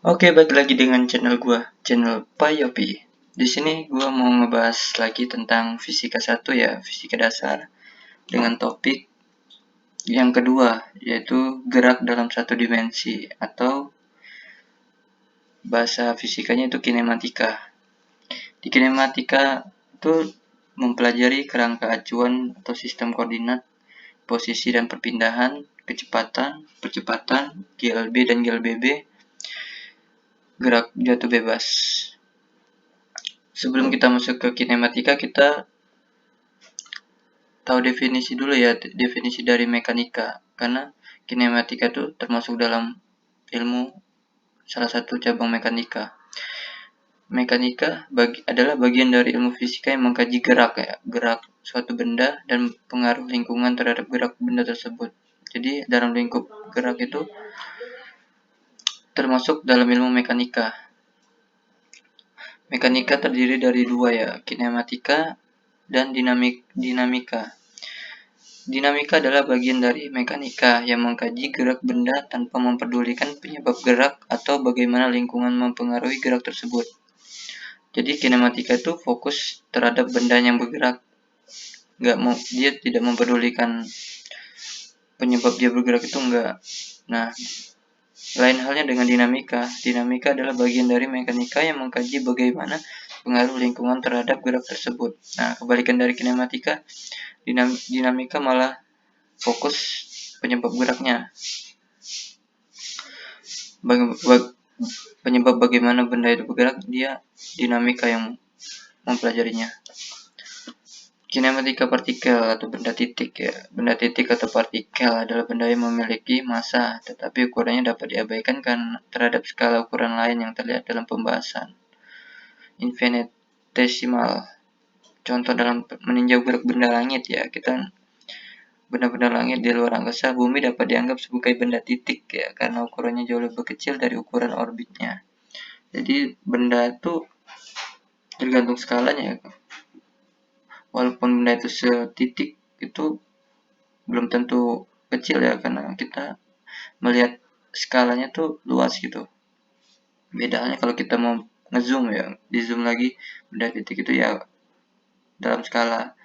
Oke, balik lagi dengan channel gua, channel Payopi. Di sini gua mau ngebahas lagi tentang fisika 1 ya, fisika dasar dengan topik yang kedua yaitu gerak dalam satu dimensi atau bahasa fisikanya itu kinematika. Di kinematika itu mempelajari kerangka acuan atau sistem koordinat, posisi dan perpindahan, kecepatan, percepatan, GLB dan GLBB, gerak jatuh bebas. Sebelum kita masuk ke kinematika, kita tahu definisi dulu ya, definisi dari mekanika. Karena kinematika itu termasuk dalam ilmu salah satu cabang mekanika. Mekanika adalah bagian dari ilmu fisika yang mengkaji gerak ya, gerak suatu benda dan pengaruh lingkungan terhadap gerak benda tersebut. Jadi dalam lingkup gerak itu termasuk dalam ilmu mekanika. Mekanika terdiri dari dua ya, kinematika dan dinamika. Dinamika adalah bagian dari mekanika yang mengkaji gerak benda tanpa mempedulikan penyebab gerak atau bagaimana lingkungan mempengaruhi gerak tersebut. Jadi kinematika itu fokus terhadap benda yang bergerak, dia tidak mempedulikan penyebab dia bergerak itu enggak. Nah, lain halnya dengan dinamika. Dinamika adalah bagian dari mekanika yang mengkaji bagaimana pengaruh lingkungan terhadap gerak tersebut. Nah, kebalikan dari kinematika, dinamika malah fokus penyebab geraknya. Penyebab bagaimana benda itu bergerak, dia dinamika yang mempelajarinya. Kinematika partikel atau benda titik ya. Benda titik atau partikel adalah benda yang memiliki massa, tetapi ukurannya dapat diabaikan karena terhadap skala ukuran lain yang terlihat dalam pembahasan. Infinitesimal. Contoh dalam meninjau gerak benda langit ya, benda-benda langit di luar angkasa, bumi dapat dianggap sebagai benda titik ya, karena ukurannya jauh lebih kecil dari ukuran orbitnya. Jadi benda itu tergantung skalanya ya. Walaupun benda itu setitik, itu belum tentu kecil ya, karena kita melihat skalanya tuh luas gitu. Beda halnya kalau kita mau ngezoom ya, di zoom lagi benda titik itu ya dalam skala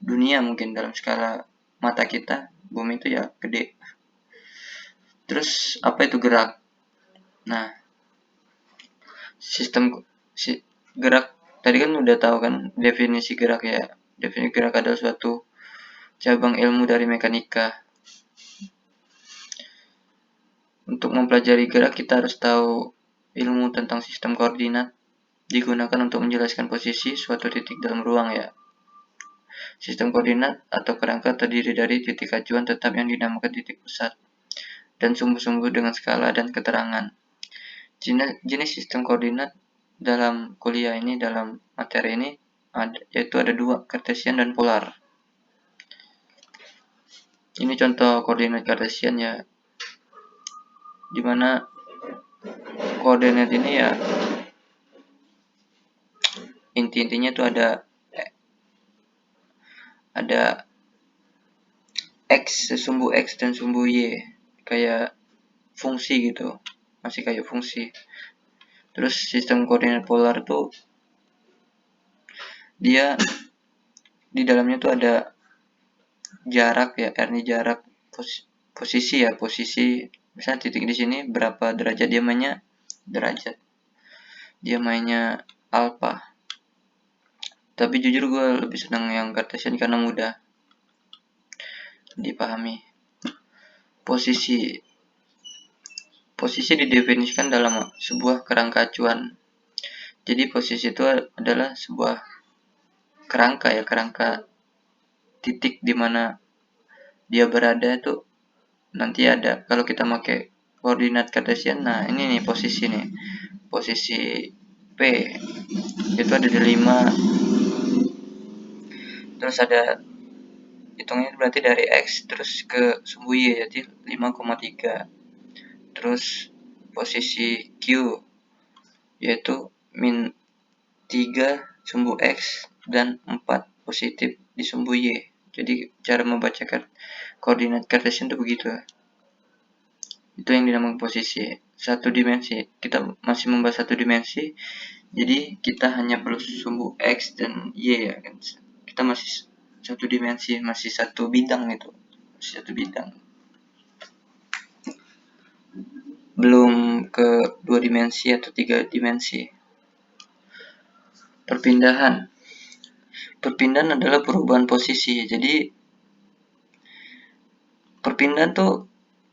dunia, mungkin dalam skala mata kita, bumi itu ya gede. Terus apa itu gerak? Nah, sistem gerak tadi kan udah tahu kan definisi gerak ya. Definisi gerak adalah suatu cabang ilmu dari mekanika. Untuk mempelajari gerak kita harus tahu ilmu tentang sistem koordinat, digunakan untuk menjelaskan posisi suatu titik dalam ruang ya. Sistem koordinat atau kerangka terdiri dari titik acuan tetap yang dinamakan titik pusat dan sumbu-sumbu dengan skala dan keterangan. Jenis sistem koordinat dalam kuliah ini, dalam materi ini yaitu ada dua, Cartesian dan polar. Ini contoh koordinat Cartesian ya, dimana koordinat ini ya intinya tuh ada x, sumbu x dan sumbu y, kayak fungsi gitu, masih kayak fungsi. Terus sistem koordinat polar tuh dia di dalamnya tuh ada jarak ya, r ini jarak, posisi ya, posisi misalnya titik di sini berapa derajat dia mainnya, alpha. Tapi jujur gue lebih senang yang Cartesian karena mudah dipahami. Posisi didefinisikan dalam sebuah kerangka acuan. Jadi posisi itu adalah sebuah kerangka ya, kerangka titik di mana dia berada itu nanti ada. Kalau kita pakai koordinat Cartesian, nah ini nih posisi P itu ada di 5. Terus ada hitungnya berarti dari X terus ke sumbu Y, jadi 5,3. Terus posisi Q yaitu min 3 sumbu X dan 4 positif di sumbu Y. Jadi cara membacakan koordinat Cartesian itu begitu. Itu yang dinamakan posisi. satu dimensi. Kita masih membahas satu dimensi, jadi kita hanya perlu sumbu X dan Y ya kan. Kita masih satu dimensi, masih satu bidang itu. Masih satu bidang. Belum ke 2 dimensi atau 3 dimensi. Perpindahan. Perpindahan adalah perubahan posisi. Jadi perpindahan tuh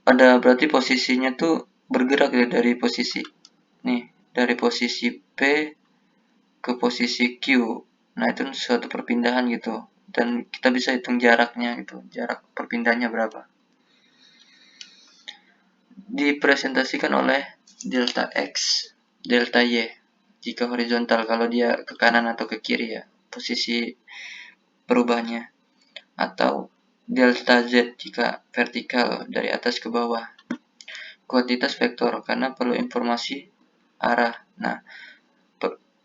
ada berarti posisinya tuh bergerak ya dari posisi nih, dari posisi P ke posisi Q. Nah, itu suatu perpindahan gitu. Dan kita bisa hitung jaraknya gitu. Jarak perpindahannya berapa. Dipresentasikan oleh delta X, delta Y. Jika horizontal, kalau dia ke kanan atau ke kiri ya, posisi perubahannya. Atau delta Z jika vertikal, dari atas ke bawah. Kuantitas vektor, karena perlu informasi arah. Nah,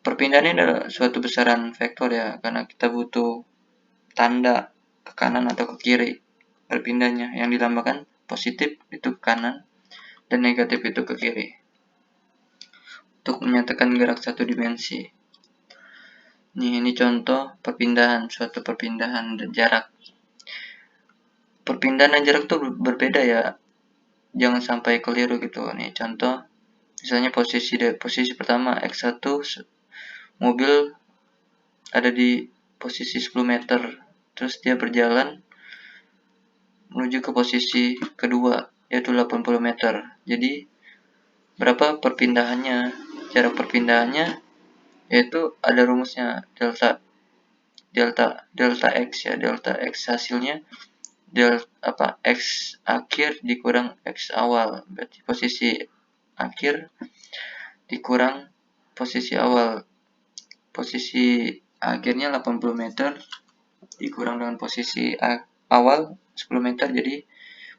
perpindahan ini adalah suatu besaran vektor ya, karena kita butuh tanda ke kanan atau ke kiri berpindahnya, yang dilambangkan positif itu ke kanan dan negatif itu ke kiri untuk menyatakan gerak satu dimensi. Ini contoh perpindahan, suatu perpindahan dan jarak. Perpindahan dan jarak tuh berbeda ya, jangan sampai keliru gitu. Nih contoh, misalnya posisi pertama X1, mobil ada di posisi 10 meter, terus dia berjalan menuju ke posisi kedua yaitu 80 meter. Jadi berapa perpindahannya? Jarak perpindahannya yaitu ada rumusnya delta x ya, delta x hasilnya x akhir dikurang x awal, berarti posisi akhir dikurang posisi awal. Posisi akhirnya 80 meter dikurang dengan posisi awal 10 meter, jadi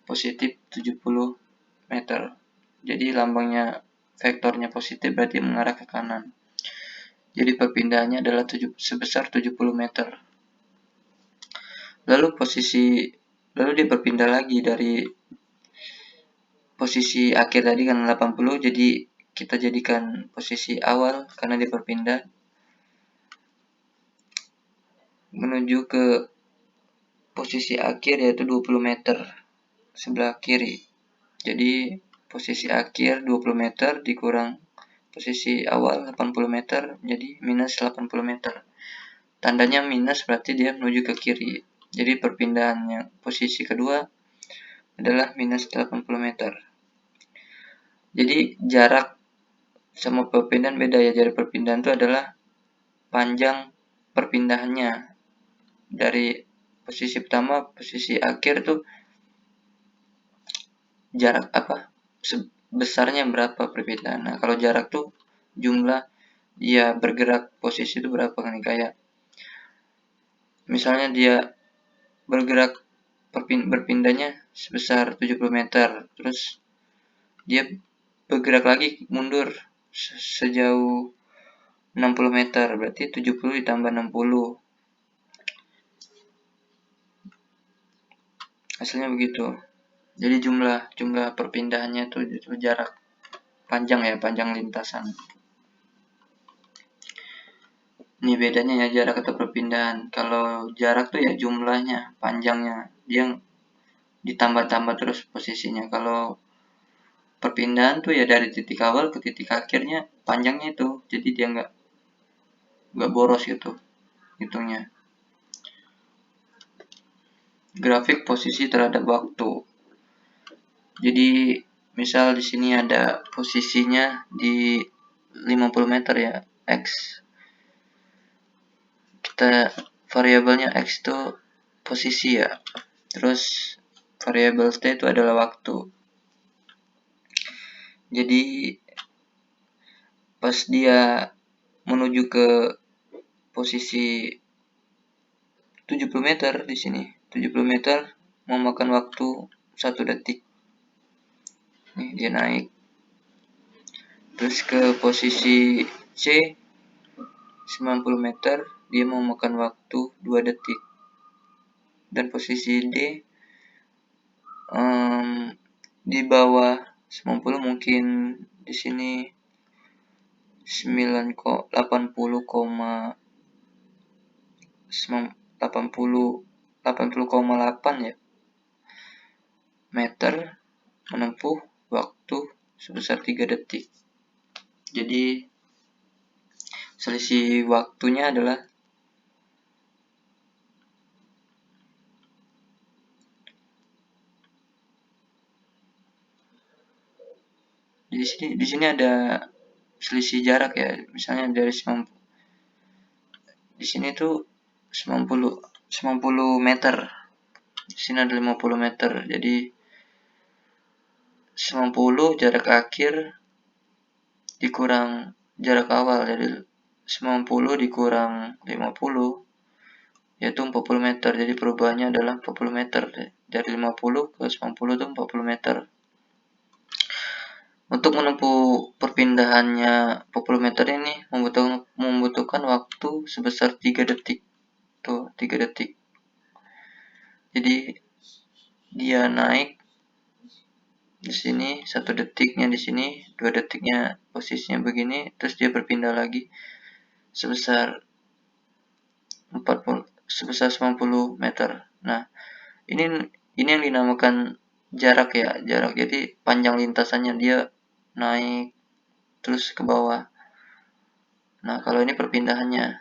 positif 70 meter. Jadi lambangnya vektornya positif berarti mengarah ke kanan. Jadi perpindahannya adalah sebesar 70 meter. Lalu dia berpindah lagi dari posisi akhir tadi kan 80, jadi kita jadikan posisi awal karena dia berpindah menuju ke posisi akhir yaitu 20 meter sebelah kiri. Jadi posisi akhir 20 meter dikurang posisi awal 80 meter jadi minus 80 meter. Tandanya minus berarti dia menuju ke kiri. Jadi perpindahannya posisi kedua adalah minus 80 meter. Jadi jarak sama perpindahan beda ya. Jarak perpindahan itu adalah panjang perpindahannya dari posisi pertama posisi akhir tuh jarak apa? Besarnya berapa perpindahan. Nah, kalau jarak tuh jumlah dia bergerak posisi itu berapa kan, kayak misalnya dia bergerak berpindahnya sebesar 70 meter, terus dia bergerak lagi mundur sejauh 60 meter, berarti 70 ditambah 60, hasilnya begitu. Jadi jumlah perpindahannya itu jarak panjang ya, panjang lintasan. Ini bedanya ya jarak atau perpindahan. Kalau jarak tuh ya jumlahnya, panjangnya, dia ditambah-tambah terus posisinya. Kalau perpindahan tuh ya dari titik awal ke titik akhirnya panjangnya itu, jadi dia nggak boros gitu hitungnya. Grafik posisi terhadap waktu. Jadi misal di sini ada posisinya di 50 meter ya, X. Kita variabelnya X itu posisi ya. Terus variabel T itu adalah waktu. Jadi pas dia menuju ke posisi 70 meter di sini. 70 meter memakan waktu 1 detik. Nih dia naik. Terus ke posisi C 90 meter dia memakan waktu 2 detik. Dan posisi D di bawah 90 mungkin di sini 80,8 ya meter menempuh waktu sebesar 3 detik. Jadi selisih waktunya adalah di sini ada selisih jarak ya. Misalnya dari 90, di sini tuh 90 meter. Di sini ada 50 meter. Jadi 90 jarak akhir dikurang jarak awal. Jadi 90 dikurang 50 yaitu 40 meter. Jadi perubahannya adalah 40 meter. Dari 50 ke 90 itu 40 meter. Untuk menempuh perpindahannya 40 meter ini membutuhkan waktu sebesar 3 detik. Tuh, 3 detik. Jadi dia naik di sini 1 detiknya, di sini 2 detiknya posisinya begini, terus dia berpindah lagi sebesar 90 meter. Nah, ini yang dinamakan jarak ya, jarak. Jadi panjang lintasannya dia naik terus ke bawah. Nah, kalau ini perpindahannya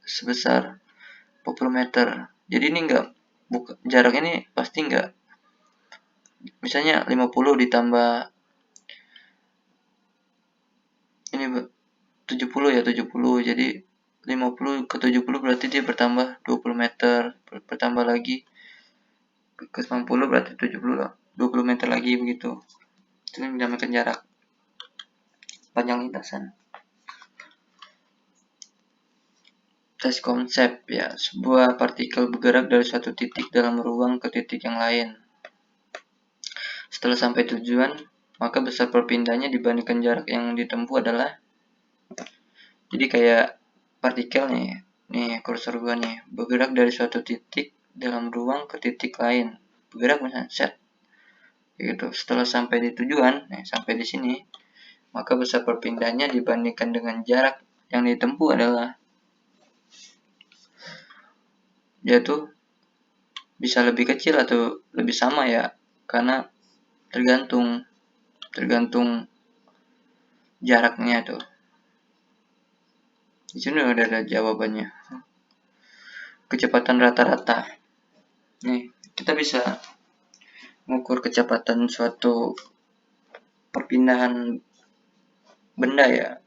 sebesar 40 meter. Jadi ini jarak ini pasti enggak, misalnya 50 ditambah ini 70 ya, 70. Jadi 50 ke 70 berarti dia bertambah 20 meter, bertambah lagi ke 90 berarti 20 meter lagi begitu. Itu yang dinamakan jarak panjang lintasan. Tes konsep ya, sebuah partikel bergerak dari suatu titik dalam ruang ke titik yang lain. Setelah sampai tujuan, maka besar perpindahannya dibandingkan jarak yang ditempuh adalah, jadi kayak partikel nih kursor gua nih, bergerak dari suatu titik dalam ruang ke titik lain. Bergerak misalnya set. Gitu. Setelah sampai di tujuan, sampai di sini, maka besar perpindahannya dibandingkan dengan jarak yang ditempuh adalah, yaitu bisa lebih kecil atau lebih sama ya, karena tergantung jaraknya tuh. Di sini udah ada jawabannya. Kecepatan rata-rata. Nih, kita bisa mengukur kecepatan suatu perpindahan benda ya.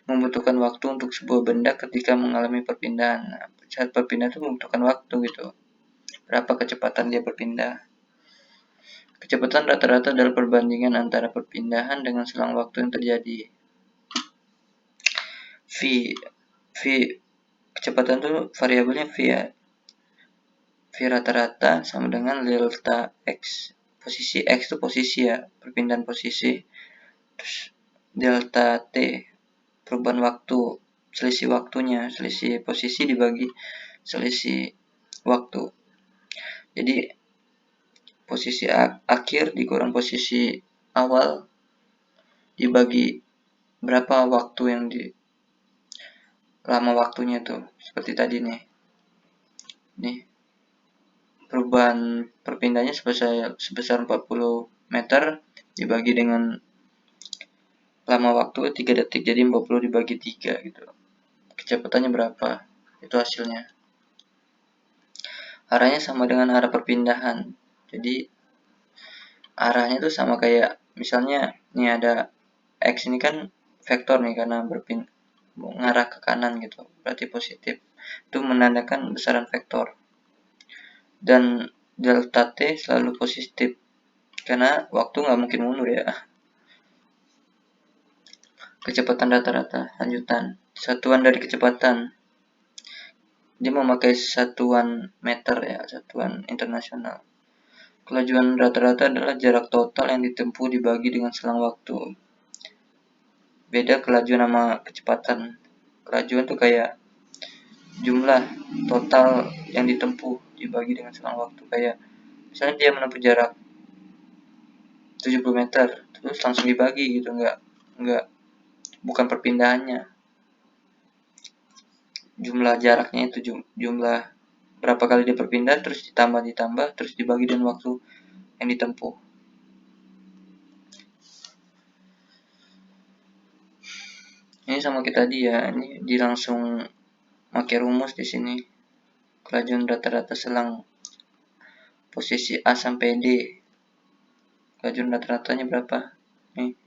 Membutuhkan waktu untuk sebuah benda ketika mengalami perpindahan. Nah, saat perpindahan itu membutuhkan waktu gitu. Berapa kecepatan dia berpindah. Kecepatan rata-rata adalah perbandingan antara perpindahan dengan selang waktu yang terjadi. V kecepatan itu variabelnya V ya. V rata-rata sama dengan delta X. Posisi X itu posisi ya, perpindahan posisi. Terus delta T, perubahan waktu, selisih waktunya, selisih posisi dibagi selisih waktu. Jadi posisi akhir dikurang posisi awal dibagi berapa waktu yang lama waktunya tuh, seperti tadi nih perubahan perpindahannya sebesar 40 meter dibagi dengan lama waktu 3 detik, jadi 40 dibagi 3 gitu. Kecepatannya berapa? Itu hasilnya. Arahnya sama dengan arah perpindahan. Jadi arahnya tuh sama kayak misalnya nih ada X ini kan vektor nih karena mengarah ke kanan gitu, berarti positif. Itu menandakan besaran vektor. Dan delta T selalu positif karena waktu nggak mungkin mundur ya. Kecepatan rata-rata, lanjutan. Satuan dari kecepatan. Dia memakai satuan meter ya, satuan internasional. Kelajuan rata-rata adalah jarak total yang ditempuh dibagi dengan selang waktu. Beda kelajuan sama kecepatan. Kelajuan tuh kayak jumlah total yang ditempuh dibagi dengan selang waktu. Kayak misalnya dia menempuh jarak 70 meter, terus langsung dibagi gitu, enggak bukan perpindahannya. Jumlah jaraknya itu jumlah berapa kali dia berpindah, terus ditambah terus dibagi dengan waktu yang ditempuh. Ini sama kita tadi ya, ini langsung pakai rumus di sini. Kelajuan rata-rata selang posisi A sampai D. Kelajuan rata-ratanya berapa? Nih,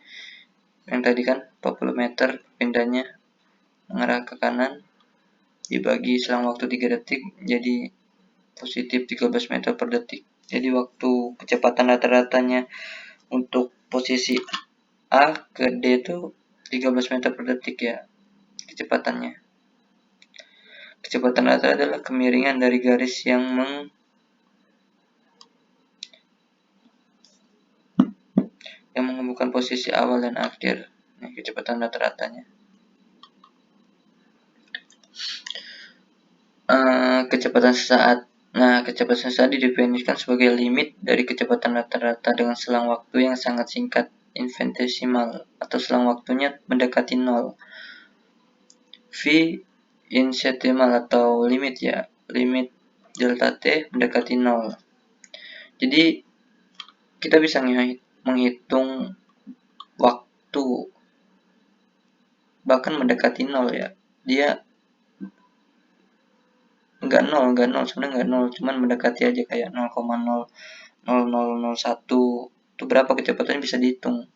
yang tadi kan 40 meter pindahnya mengarah ke kanan, dibagi selang waktu 3 detik jadi positif 13 meter per detik. Jadi waktu kecepatan rata-ratanya untuk posisi A ke D itu 13 meter per detik ya kecepatannya. Kecepatan rata adalah kemiringan dari garis yang menghubungkan posisi awal dan akhir. Nah, kecepatan rata-ratanya. Kecepatan sesaat. Nah, kecepatan sesaat didefinisikan sebagai limit dari kecepatan rata-rata dengan selang waktu yang sangat singkat, infinitesimal, atau selang waktunya mendekati nol. V infinitesimal atau limit ya, limit delta t mendekati nol. Jadi kita bisa menghitung waktu bahkan mendekati nol ya. Dia enggak nol, sebenarnya enggak nol, cuman mendekati aja kayak 0,0001. Itu berapa kecepatannya bisa dihitung.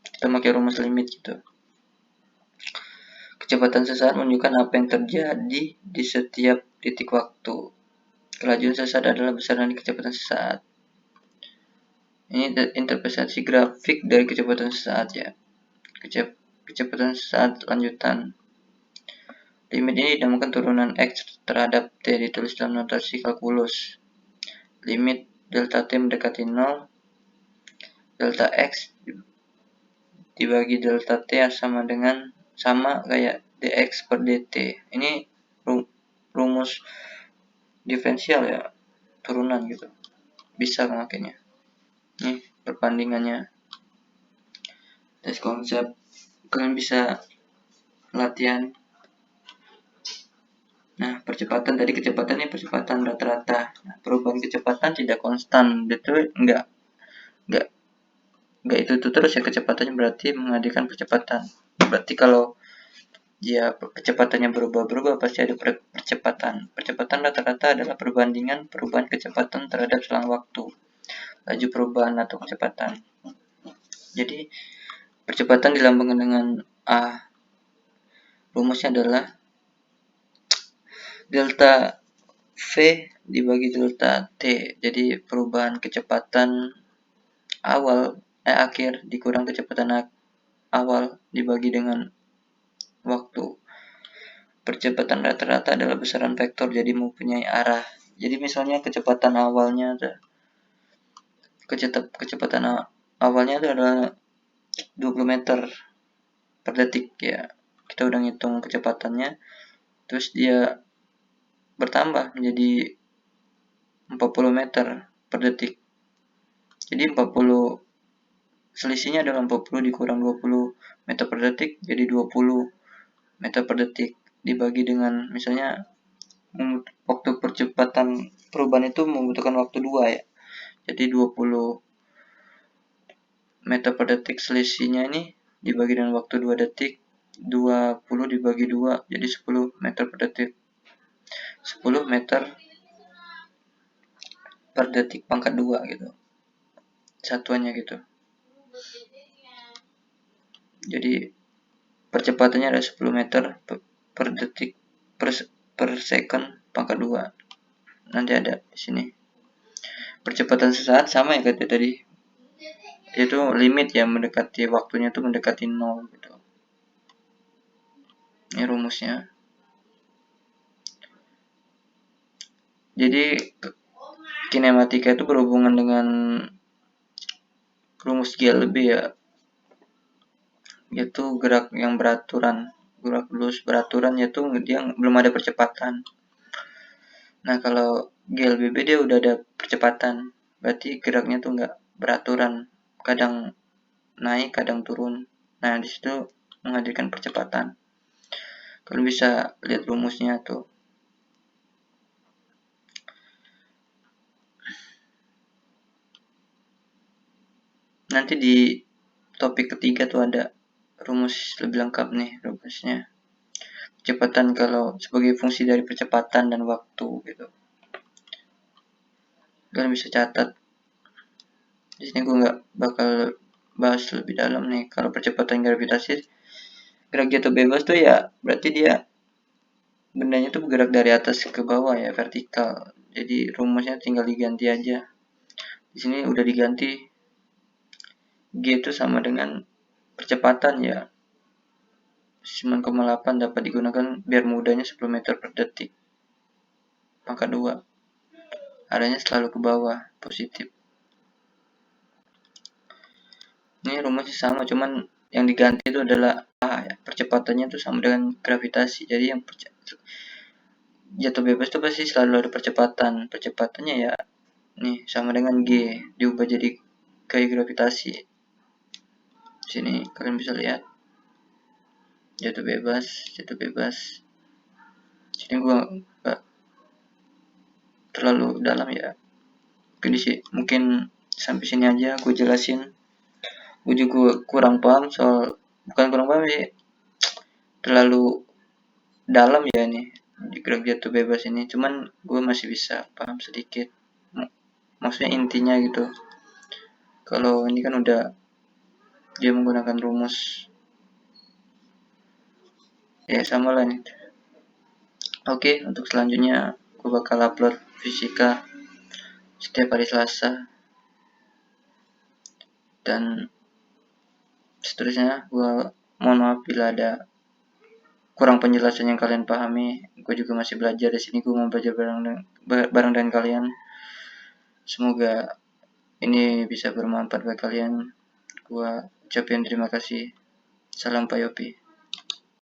Kita pakai rumus limit gitu. Kecepatan sesaat menunjukkan apa yang terjadi di setiap titik waktu. Kelajuan sesaat adalah besaran kecepatan sesaat. Ini interpretasi grafik dari kecepatan sesaat ya. Kecepatan sesaat lanjutan. Limit ini dinamakan turunan X terhadap T, ditulis dalam notasi kalkulus. Limit delta T mendekati 0, delta X dibagi delta T sama kayak dx per dt. Ini rumus diferensial ya, turunan gitu. Bisa makanya. Ini perbandingannya. Tes konsep. Kalian bisa latihan. Nah, percepatan tadi kecepatannya percepatan rata-rata. Nah, perubahan kecepatan tidak konstan. Itu enggak itu terus ya kecepatannya, berarti menghadirkan percepatan. Berarti kalau dia kecepatannya berubah-berubah pasti ada percepatan. Percepatan rata-rata adalah perbandingan perubahan kecepatan terhadap selang waktu, laju perubahan atau kecepatan. Jadi percepatan dilambangkan dengan A. Rumusnya adalah delta V dibagi delta T. Jadi perubahan kecepatan akhir dikurang kecepatan awal dibagi dengan waktu. Percepatan rata-rata adalah besaran vektor, jadi mempunyai arah. Jadi misalnya kecepatan awalnya adalah 20 meter per detik ya. Kita udah ngitung kecepatannya, terus dia bertambah menjadi 40 meter per detik. Jadi 40 selisihnya adalah 40 dikurang 20 meter per detik, jadi 20 meter per detik dibagi dengan misalnya waktu percepatan perubahan itu membutuhkan waktu 2 ya. Jadi 20 meter per detik selisihnya ini dibagi dengan waktu 2 detik, 20 dibagi 2 jadi 10 meter per detik. 10 meter per detik pangkat 2 gitu. Satuannya gitu. Jadi percepatannya ada 10 meter per detik per second pangkat 2. Nanti ada di sini. Percepatan sesaat sama ya kayak tadi. Itu limit ya, mendekati waktunya tuh mendekati 0 gitu. Ini rumusnya. Jadi kinematika itu berhubungan dengan rumus GLB ya, yaitu gerak yang beraturan. Gerak lurus beraturan yaitu dia belum ada percepatan. Nah, kalau GLBB dia udah ada percepatan, berarti geraknya tuh nggak beraturan. kadang naik kadang turun. Nah di situ menghadirkan percepatan. Kalian bisa lihat rumusnya tuh. Nanti di topik ketiga tuh ada rumus lebih lengkap nih rumusnya. Percepatan kalau sebagai fungsi dari percepatan dan waktu gitu. Kalian bisa catat. Di sini gue nggak bakal bahas lebih dalam nih. Kalau percepatan gravitasi, gerak jatuh bebas tuh ya berarti dia bendanya tuh bergerak dari atas ke bawah ya, vertikal. Jadi rumusnya tinggal diganti aja. Di sini udah diganti, G itu sama dengan percepatan ya. 9,8 dapat digunakan biar mudahnya 10 meter per detik. Pangkat 2. Arahnya selalu ke bawah, positif. Ini rumusnya sama, cuman yang diganti itu adalah A ya. Percepatannya itu sama dengan gravitasi. Jadi yang jatuh bebas itu pasti selalu ada percepatan. Percepatannya ya nih sama dengan G, diubah jadi gaya gravitasi. Sini kalian bisa lihat jatuh bebas. Sini gua gak terlalu dalam ya. Mungkin sampai sini aja gue jelasin. Gue juga kurang paham soal, bukan kurang paham sih, terlalu dalam ya nih di gerak jatuh bebas ini. Cuman gue masih bisa paham sedikit. Maksudnya intinya gitu. Kalau ini kan udah dia menggunakan rumus ya sama lah nih. Oke, untuk selanjutnya gue bakal upload fisika setiap hari Selasa dan seterusnya. Gue mohon maaf bila ada kurang penjelasan yang kalian pahami. Gue juga masih belajar di sini. Gue mau belajar bareng dengan kalian. Semoga ini bisa bermanfaat bagi kalian. Gue ucapin terima kasih. Salam Pak Yopi.